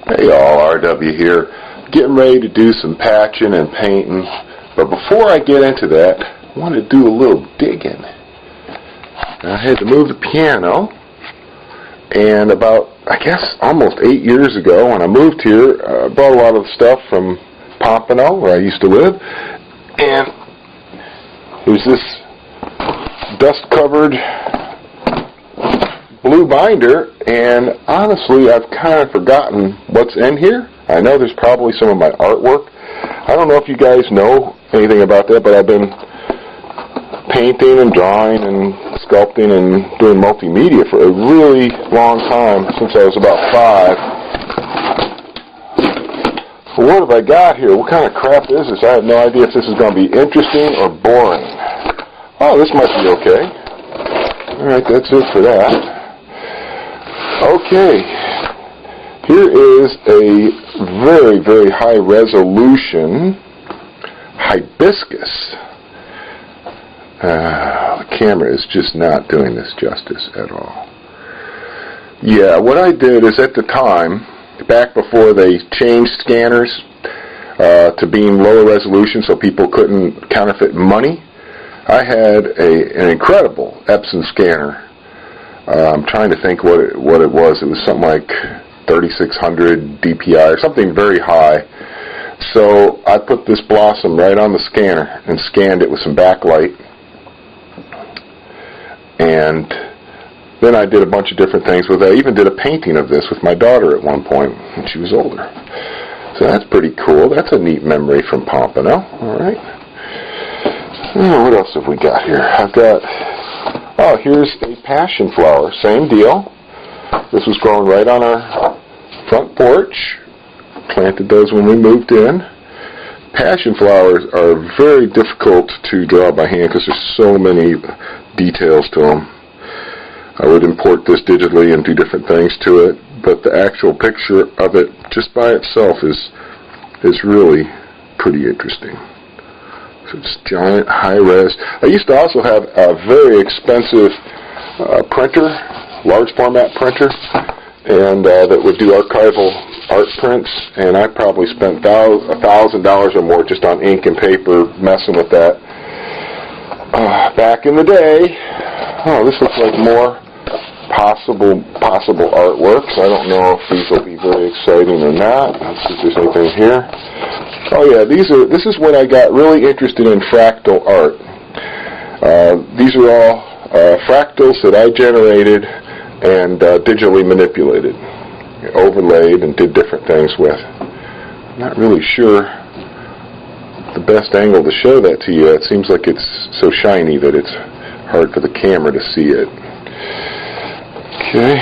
Hey y'all, RW here. Getting ready to do some patching and painting, but before I get into that, I want to do a little digging. I had to move the piano, and about, I guess, almost 8 years ago when I moved here, I brought a lot of stuff from Pompano, where I used to live, and there's this dust-covered blue binder, and honestly I've kind of forgotten what's in here. I know there's probably some of my artwork. I don't know if you guys know anything about that, but I've been painting and drawing and sculpting and doing multimedia for a really long time, since I was about 5. So what have I got here? What kind of crap is this? I have no idea if this is going to be interesting or boring. Oh, this might be okay. Alright, that's it for that. Okay, here is a very, very high resolution hibiscus. The camera is just not doing this justice at all. Yeah, what I did is at the time, back before they changed scanners to being lower resolution so people couldn't counterfeit money, I had an incredible Epson scanner. I'm trying to think what it was. It was something like 3600 DPI or something very high. So I put this blossom right on the scanner and scanned it with some backlight. And then I did a bunch of different things with it. I even did a painting of this with my daughter at one point when she was older. So that's pretty cool. That's a neat memory from Pompano. All right. What else have we got here? I've got... Oh, here's a passion flower. Same deal. This was growing right on our front porch. Planted those when we moved in. Passion flowers are very difficult to draw by hand because there's so many details to them. I would import this digitally and do different things to it, but the actual picture of it just by itself is really pretty interesting. So it's giant, high-res. I used to also have a very expensive printer, large format printer, and that would do archival art prints, and I probably spent $1,000 or more just on ink and paper messing with that. Back in the day, this looks like more possible artworks. I don't know if these will be very exciting or not. Let's see if there's anything here. Oh yeah, this is when I got really interested in fractal art. These are all fractals that I generated and digitally manipulated, overlaid, and did different things with. I'm not really sure the best angle to show that to you. It seems like it's so shiny that it's hard for the camera to see it. Okay,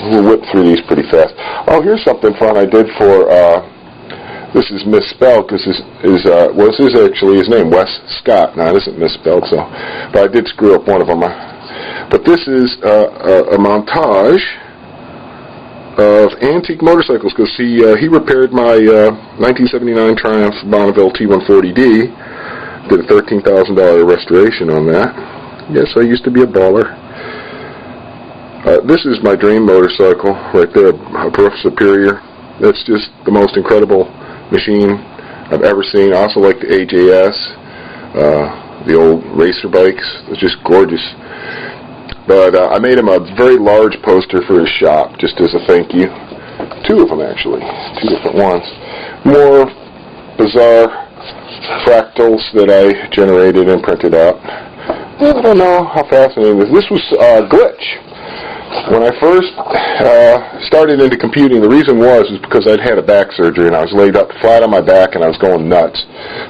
we'll whip through these pretty fast. Oh, here's something fun I did for, this is misspelled because this is actually his name, Wes Scott. Now, it isn't misspelled, so, but I did screw up one of them. But this is a montage of antique motorcycles because he repaired my 1979 Triumph Bonneville T140D, did a $13,000 restoration on that. Yes, I used to be a baller. This is my dream motorcycle right there, a Brooks Superior. That's just the most incredible machine I've ever seen. I also like the AJS, the old racer bikes. It's just gorgeous. But I made him a very large poster for his shop, just as a thank you. 2 of them, actually. 2 different ones. More bizarre fractals that I generated and printed out. I don't know how fascinating this is. This was Glitch. When I first started into computing, the reason was because I'd had a back surgery and I was laid up flat on my back and I was going nuts.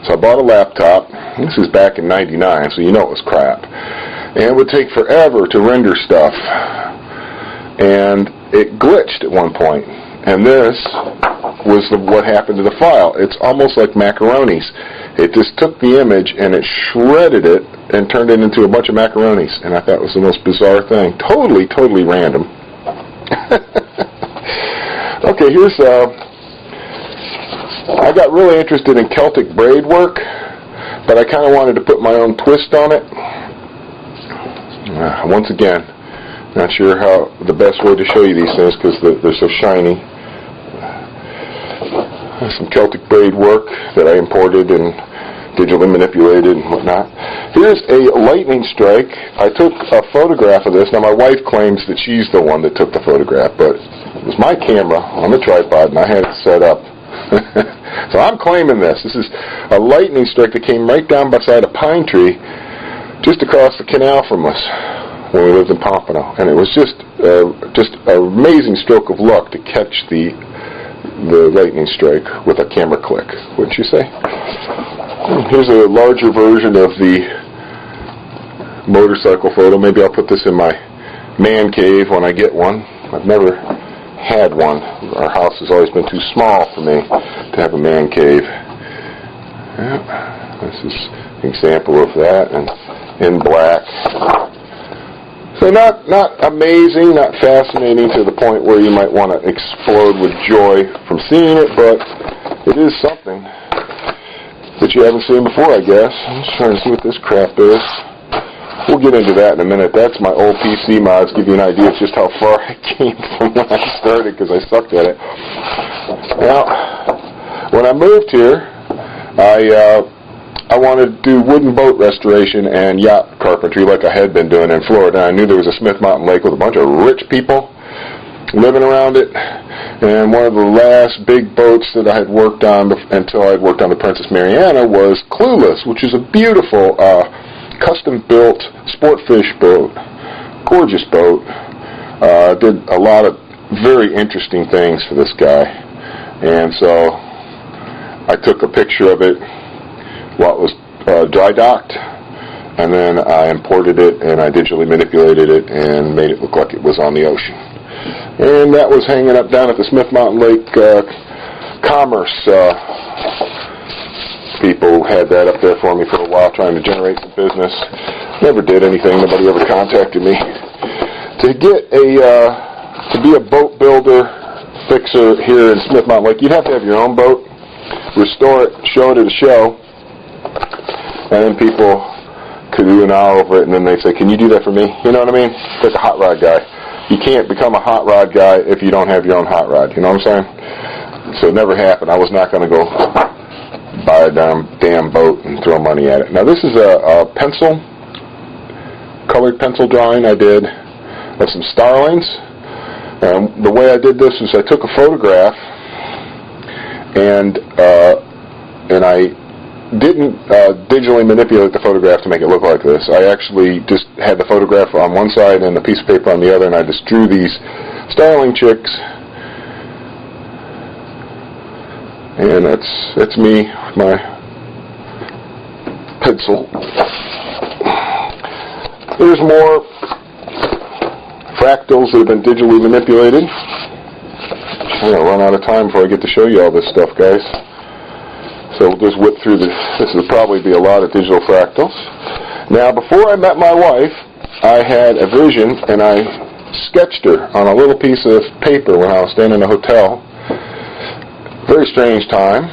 So I bought a laptop. This is back in '99, so you know it was crap. And it would take forever to render stuff. And it glitched at one point. And this was what happened to the file. It's almost like macaronis. It just took the image and it shredded it and turned it into a bunch of macaronis. And I thought it was the most bizarre thing. Totally, totally random. Okay, here's... I got really interested in Celtic braid work, but I kind of wanted to put my own twist on it. Once again, not sure how the best way to show you these things because they're so shiny. some Celtic braid work that I imported and digitally manipulated and whatnot. Here's a lightning strike. I took a photograph of this. Now my wife claims that she's the one that took the photograph, but it was my camera on the tripod and I had it set up. So I'm claiming this. This is a lightning strike that came right down beside a pine tree just across the canal from us when we lived in Pompano. And it was just an amazing stroke of luck to catch the lightning strike with a camera click, wouldn't you say? Here's a larger version of the motorcycle photo. Maybe I'll put this in my man cave when I get one. I've never had one. Our house has always been too small for me to have a man cave. Yeah, this is an example of that, and in black. So not amazing, not fascinating to the point where you might want to explode with joy from seeing it, but it is something that you haven't seen before, I guess. I'm just trying to see what this crap is. We'll get into that in a minute. That's my old PC mods. Give you an idea of just how far I came from when I started, because I sucked at it. Now, when I moved here, I wanted to do wooden boat restoration and yacht carpentry like I had been doing in Florida. I knew there was a Smith Mountain Lake with a bunch of rich people living around it. And one of the last big boats that I had worked on until I had worked on the Princess Mariana was Clueless, which is a beautiful custom-built sport fish boat. Gorgeous boat. Did a lot of very interesting things for this guy. And so I took a picture of it while it was dry docked, and then I imported it and I digitally manipulated it and made it look like it was on the ocean. And that was hanging up down at the Smith Mountain Lake Commerce. People had that up there for me for a while, trying to generate some business. Never did anything. Nobody ever contacted me. To be a boat builder, fixer here in Smith Mountain Lake, you'd have to have your own boat, restore it, show it at a show, and then people could do an hour over it, and then they say, "Can you do that for me?" You know what I mean? It's like a hot rod guy. You can't become a hot rod guy if you don't have your own hot rod. You know what I'm saying? So it never happened. I was not going to go buy a damn boat and throw money at it. Now this is a colored pencil drawing I did of some starlings. And the way I did this is I took a photograph and I didn't digitally manipulate the photograph to make it look like this. I actually just had the photograph on one side and a piece of paper on the other, and I just drew these starling chicks. And that's me with my pencil. There's more fractals that have been digitally manipulated. I'm going to run out of time before I get to show you all this stuff, guys. So we'll just whip through this. This will probably be a lot of digital fractals. Now, before I met my wife, I had a vision, and I sketched her on a little piece of paper when I was staying in a hotel. Very strange time.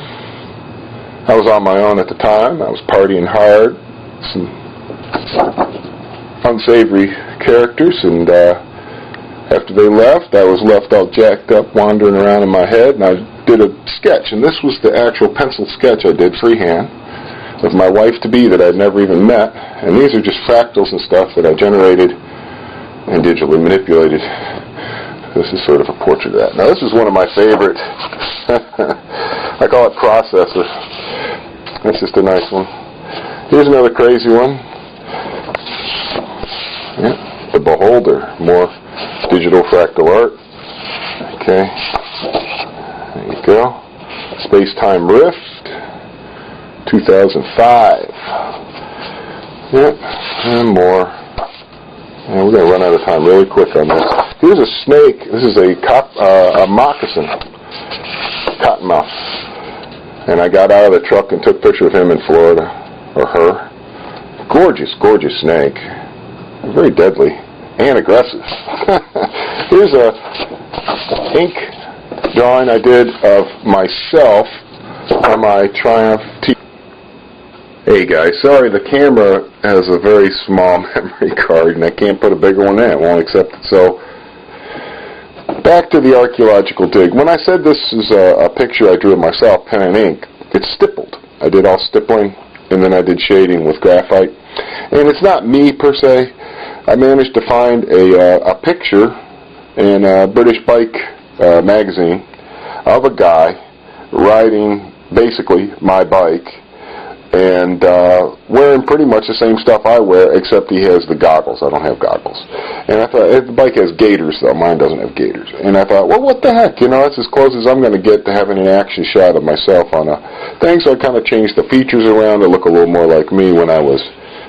I was on my own at the time. I was partying hard. Some unsavory characters, and after they left, I was left all jacked up, wandering around in my head, and I did a sketch, and this was the actual pencil sketch I did freehand of my wife-to-be that I'd never even met, and these are just fractals and stuff that I generated and digitally manipulated. This is sort of a portrait of that. Now this is one of my favorite, I call it processor. That's just a nice one. Here's another crazy one. Yeah, the Beholder, more digital fractal art. Okay. There you go. Space-Time Rift, 2005. Yep, and more. And we're going to run out of time really quick on this. Here's a snake. This is a moccasin, cottonmouth. And I got out of the truck and took a picture of him in Florida, or her. Gorgeous, gorgeous snake. Very deadly and aggressive. Here's a ink drawing I did of myself on my Triumph T. Hey guys, sorry, the camera has a very small memory card and I can't put a bigger one in. It won't accept it. So Back to the archaeological dig. When I said this is a picture I drew of myself, pen and ink, it's stippled. I did all stippling, and then I did shading with graphite. And it's not me per se. I managed to find a picture in a British Bike magazine of a guy riding basically my bike and wearing pretty much the same stuff I wear, except he has the goggles. I don't have goggles. And I thought, the bike has gaiters, though. Mine doesn't have gaiters. And I thought, well, what the heck? You know, that's as close as I'm going to get to having an action shot of myself on a thing. So I kind of changed the features around to look a little more like me when I was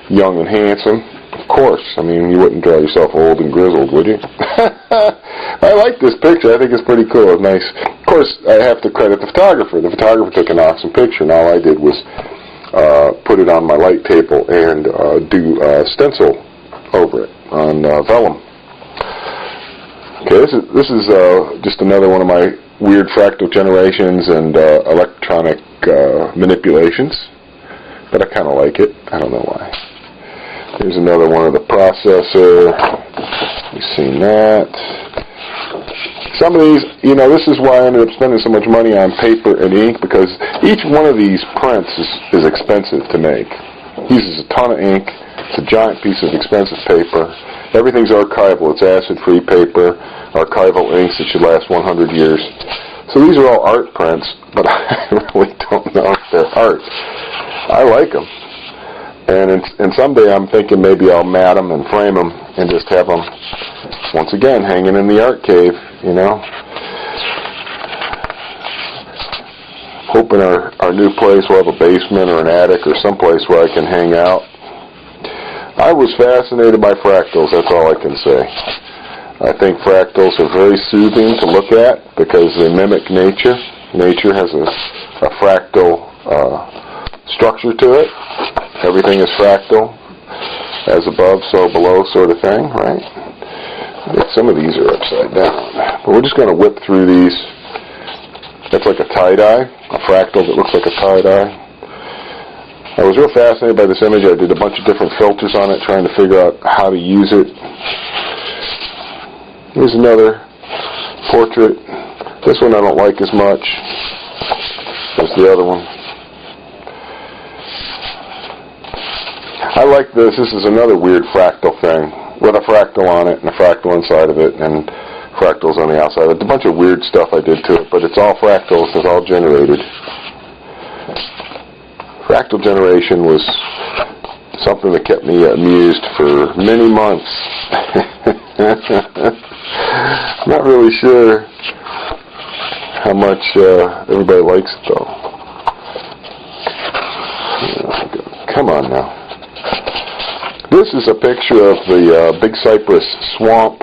young and handsome. Of course. I mean, you wouldn't draw yourself old and grizzled, would you? I like this picture. I think it's pretty cool. It's nice. Of course, I have to credit the photographer. The photographer took an awesome picture, and all I did was put it on my light table and do stencil over it on vellum. Okay, this is just another one of my weird fractal generations and electronic manipulations, but I kind of like it. I don't know why. Here's another one of the processor. You've seen that. Some of these, you know, this is why I ended up spending so much money on paper and ink, because each one of these prints is expensive to make. He uses a ton of ink. It's a giant piece of expensive paper. Everything's archival. It's acid-free paper, archival inks that should last 100 years. So these are all art prints, but I really don't know if they're art. I like them. And someday I'm thinking maybe I'll mat them and frame them and just have them, once again, hanging in the art cave, you know. Hoping our new place will have a basement or an attic or someplace where I can hang out. I was fascinated by fractals, that's all I can say. I think fractals are very soothing to look at because they mimic nature. Nature has a fractal structure to it. Everything is fractal, as above, so below sort of thing, right? Some of these are upside down. But we're just going to whip through these. That's like a tie-dye, a fractal that looks like a tie-dye. I was real fascinated by this image. I did a bunch of different filters on it, trying to figure out how to use it. Here's another portrait. This one I don't like as much as the other one. I like this. This is another weird fractal thing with a fractal on it and a fractal inside of it and fractals on the outside. It's a bunch of weird stuff I did to it, but it's all fractals. It's all generated. Fractal generation was something that kept me amused for many months. I'm not really sure how much everybody likes it, though. Come on now. This is a picture of the Big Cypress swamp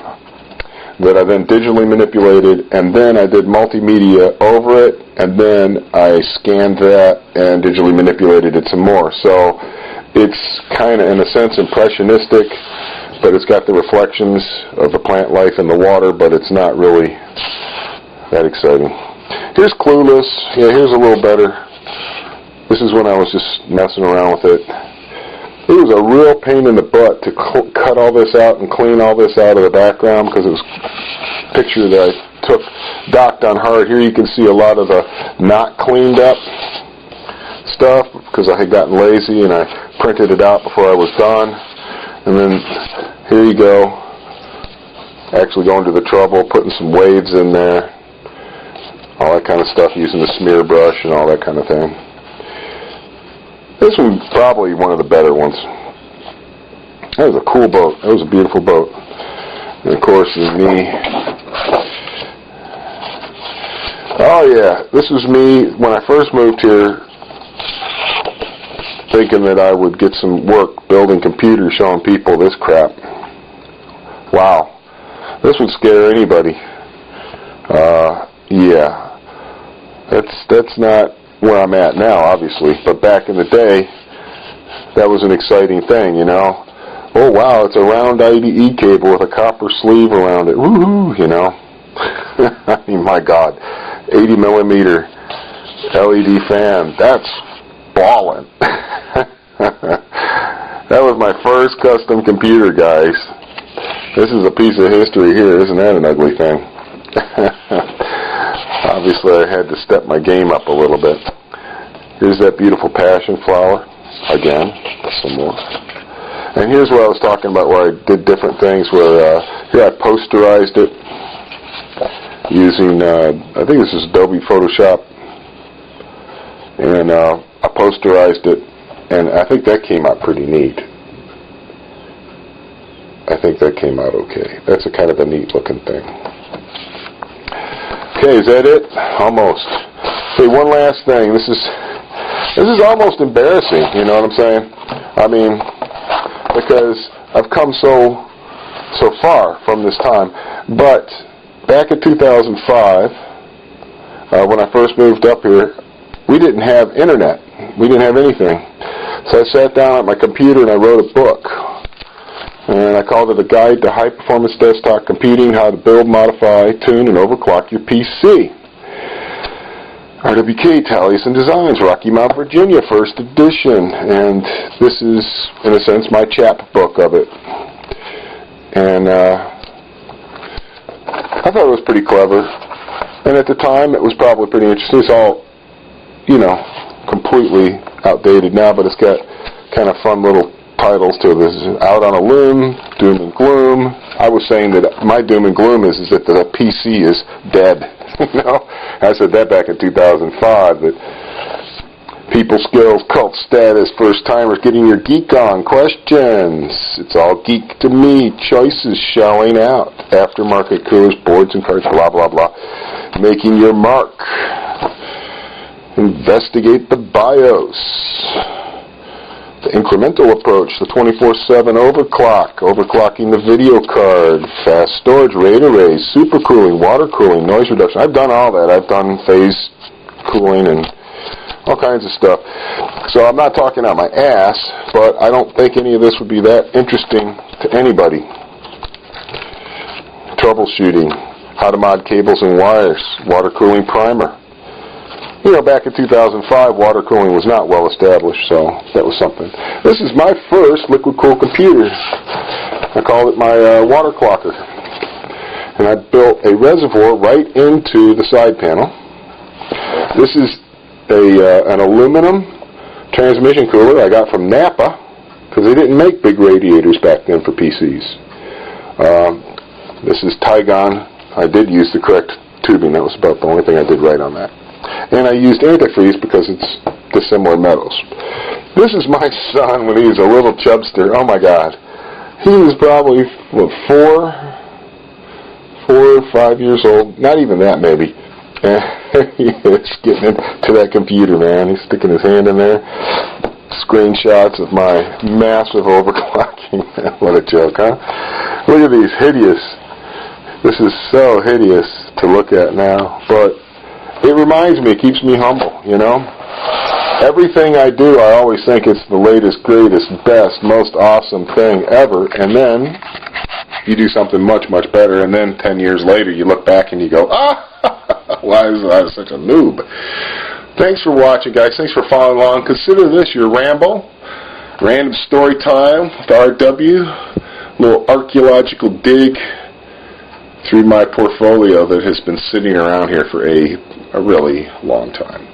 that I then digitally manipulated, and then I did multimedia over it, and then I scanned that and digitally manipulated it some more. So it's kind of, in a sense, impressionistic, but it's got the reflections of the plant life in the water, but it's not really that exciting. Here's Clueless. Yeah, here's a little better. This is when I was just messing around with it. It was a real pain in the butt to cut all this out and clean all this out of the background because it was a picture that I took docked on hard. Here you can see a lot of the not cleaned up stuff because I had gotten lazy and I printed it out before I was done. And then here you go, actually going to the trouble, putting some waves in there, all that kind of stuff, using the smear brush and all that kind of thing. This one's probably one of the better ones. That was a cool boat. That was a beautiful boat. And of course, there's me. Oh yeah, this was me when I first moved here, thinking that I would get some work building computers, showing people this crap. Wow, this would scare anybody. Yeah, that's not where I'm at now, obviously, but back in the day, that was an exciting thing, you know. Oh wow, it's a round IDE cable with a copper sleeve around it. Woohoo, you know. I mean, my God, 80 millimeter LED fan. That's ballin'. That was my first custom computer, guys. This is a piece of history here. Isn't that an ugly thing? Obviously, I had to step my game up a little bit. Here's that beautiful passion flower. Again, some more. And here's what I was talking about, where I did different things. Where here I posterized it using, I think this is Adobe Photoshop, and I posterized it, and I think that came out pretty neat. I think that came out okay. That's a kind of a neat looking thing. Okay, is that it? Almost. Okay, one last thing. This is almost embarrassing, you know what I'm saying? I mean, because I've come so far from this time. But back in 2005, when I first moved up here, we didn't have internet. We didn't have anything. So I sat down at my computer and I wrote a book. And I called it A Guide to High Performance Desktop Computing, How to Build, Modify, Tune, and Overclock Your PC. RWK Taliesin Designs, Rocky Mount, Virginia, first edition. And this is, in a sense, my chapbook of it. And I thought it was pretty clever. And at the time, it was probably pretty interesting. It's all, you know, completely outdated now, but it's got kind of fun little titles to this. Out on a Limb, Doom and Gloom. I was saying that my doom and gloom is that the PC is dead. You know, I said that back in 2005. That people skills, cult status, first timers, getting your geek on, questions. It's all geek to me. Choices shelling out. Aftermarket coolers, boards and cards, blah blah blah. Making your mark. Investigate the BIOS. The incremental approach, the 24/7 overclocking the video card, fast storage, RAID arrays, super cooling, water cooling, noise reduction. I've done all that. I've done phase cooling and all kinds of stuff. So I'm not talking out my ass, but I don't think any of this would be that interesting to anybody. Troubleshooting, how to mod cables and wires, water cooling primer. You know, back in 2005, water cooling was not well established, so that was something. This is my first liquid-cooled computer. I called it my water clocker. And I built a reservoir right into the side panel. This is an aluminum transmission cooler I got from Napa, because they didn't make big radiators back then for PCs. This is Tygon. I did use the correct tubing. That was about the only thing I did right on that. And I used antifreeze because it's dissimilar metals. This is my son when he was a little chubster. Oh my God. He was probably, what, 4 or 5 years old. Not even that, maybe. And he is getting into that computer, man. He's sticking his hand in there. Screenshots of my massive overclocking. What a joke, huh? Look at these hideous. This is so hideous to look at now. But it reminds me, it keeps me humble, you know. Everything I do, I always think it's the latest, greatest, best, most awesome thing ever. And then you do something much, much better. And then 10 years later, you look back and you go, why was I such a noob? Thanks for watching, guys. Thanks for following along. Consider this your ramble. Random story time with RW. Little archaeological dig through my portfolio that has been sitting around here for a really long time.